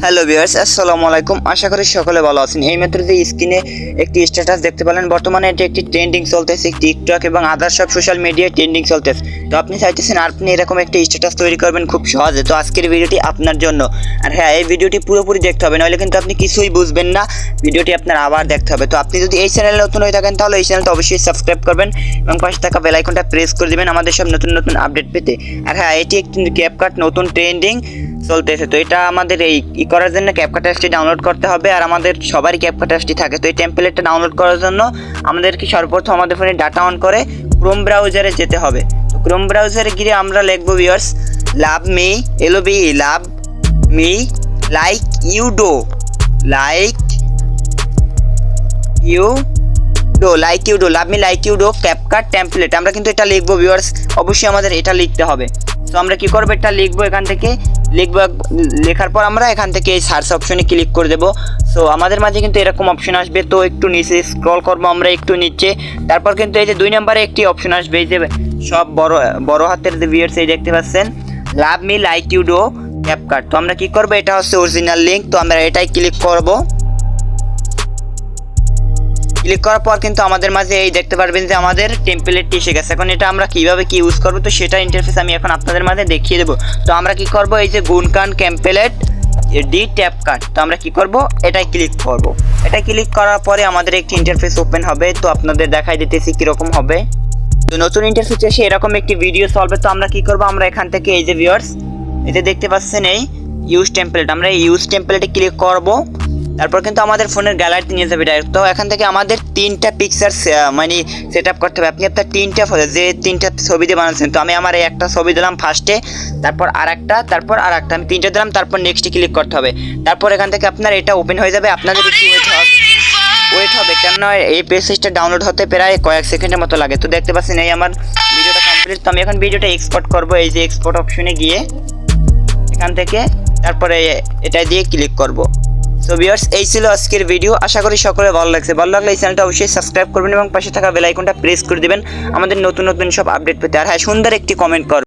Hello viewers, আসসালামু আলাইকুম। আশা করি সকলে ভালো আছেন। এইমাত্র যে স্ক্রিনে একটি স্ট্যাটাস দেখতে পেলেন, বর্তমানে এটি একটি ট্রেন্ডিং চলতেছে, টিকটক এবং আদার সব সোশ্যাল মিডিয়ায় ট্রেন্ডিং চলতেছে। তো আপনি চাইতেছেন আপনি এরকম একটি স্ট্যাটাস তৈরি করবেন খুব সহজে। তো আজকের ভিডিওটি আপনার জন্য। আর হ্যাঁ, এই ভিডিওটি পুরোপুরি দেখতে হবে, নইলে কিন্তু আপনি কিছুই বুঝবেন না। ভিডিওটি আপনার আবার দেখতে হবে। তো আপনি যদি এই চ্যানেলে নতুন হয়ে থাকেন তাহলে এই চ্যানেলটা অবশ্যই সাবস্ক্রাইব করবেন এবং পাশে থাকা বেল আইকনটা প্রেস করে দিবেন আমাদের সব নতুন নতুন আপডেট পেতে। আর হ্যাঁ, এটি একটি ক্যাপকাট নতুন ট্রেন্ডিং চলতেছে। তো এটা আমাদের এই করার জন্য ক্যাপকাট অ্যাপসটি ডাউনলোড করতে হবে। আর আমাদের সবারই ক্যাপকাট অ্যাপসটি থাকে। তো এই টেমপ্লেটটা ডাউনলোড করার জন্য আমাদেরকে সর্বপ্রথম আমাদের ফোনে ডাটা অন করে ক্রোম ব্রাউজারে যেতে হবে। তো ক্রোম ব্রাউজারে গিয়ে আমরা লিখবো viewers, love me love me like you do love me like you do CapCut template. আমরা কিন্তু এটা লিখবো ভিউয়ার্স, অবশ্যই আমাদের এটা লিখতে হবে। তো আমরা কি করবো, এটা লিখবো, এখান থেকে লেখার পর আমরা এখান থেকে এই সার্চ অপশনে ক্লিক করে দেবো। সো আমাদের মাঝে কিন্তু এরকম অপশন আসবে। তো একটু নিচে স্ক্রল করবো আমরা একটু নিচে, তারপর কিন্তু এই যে 2 নম্বরে একটি অপশন আসবে, এই যে সব বড় হাতের যে ভিউয়ার্স এই দেখতে পাচ্ছেন, love me like you do CapCut. তো আমরা কি করবো, এটা হচ্ছে অরিজিনাল লিঙ্ক। তো আমরা এটাই ক্লিক করবো। ক্লিক করার পর কিন্তু আমাদের মাঝে এই দেখতে পারবেন যে আমাদের টেমপ্লেটটি এসে গেছে। এখন এটা আমরা কিভাবে কি ইউজ করবো, তো সেটা ইন্টারফেস আমি এখন আপনাদের মাঝে দেখিয়ে দেবো। তো আমরা কি করব, এই যে গুনকান টেমপ্লেট ডি ট্যাপকাট, তো আমরা কি করব, এটাই ক্লিক করব। এটা ক্লিক করার পরে আমাদের একটি ইন্টারফেস ওপেন হবে। তো আপনাদের দেখাই দিতেছি কিরকম হবে। তো নতুন ইন্টারফেস এসে এরকম একটি ভিডিও চলবে। তো আমরা কি করব, আমরা এখান থেকে এই যে ভিউয়ার্স এই যে দেখতে পাচ্ছেন এই ইউজ টেমপ্লেট, আমরা এই ইউজ টেমপ্লেটে ক্লিক করব। তারপর কিন্তু আমাদের ফোনের গ্যালারিতে নিয়ে যাবে ডাইরেক্ট। তো এখান থেকে আমাদের 3টা পিকচার মানে সেট আপ করতে হবে। আপনি আপনার 3টা ছবি দিয়ে বানাচ্ছেন। তো আমি আমার এই একটা ছবি দিলাম ফার্স্টে, তারপর আরেকটা, আমি 3টা দিলাম, তারপর নেক্সটে ক্লিক করতে হবে। তারপর এখান থেকে আপনার এটা ওপেন হয়ে যাবে। আপনাদের একটু ওয়েট হবে, কেননা এই পেজটা ডাউনলোড হতে প্রায় কয়েক সেকেন্ডের মতো লাগে। তো দেখতে পাচ্ছেন এই আমার ভিডিওটা কমপ্লিট। তো আমি এখন ভিডিওটা এক্সপোর্ট করব, এই যে এক্সপোর্ট অপশনে গিয়ে এখান থেকে তারপরে এটা দিয়ে ক্লিক করব। সো ভিউয়ার্স, এই ছিল আজকের ভিডিও। আশা করি সকলে ভালো লাগছে। ভালো লাগলে এই চ্যানেলটা অবশ্যই সাবস্ক্রাইব করবেন এবং পাশে থাকা বেল আইকনটা প্রেস করে দিবেন আমাদের নতুন নতুন সব আপডেট পেতে। আর হ্যাঁ, সুন্দর একটি কমেন্ট করবেন।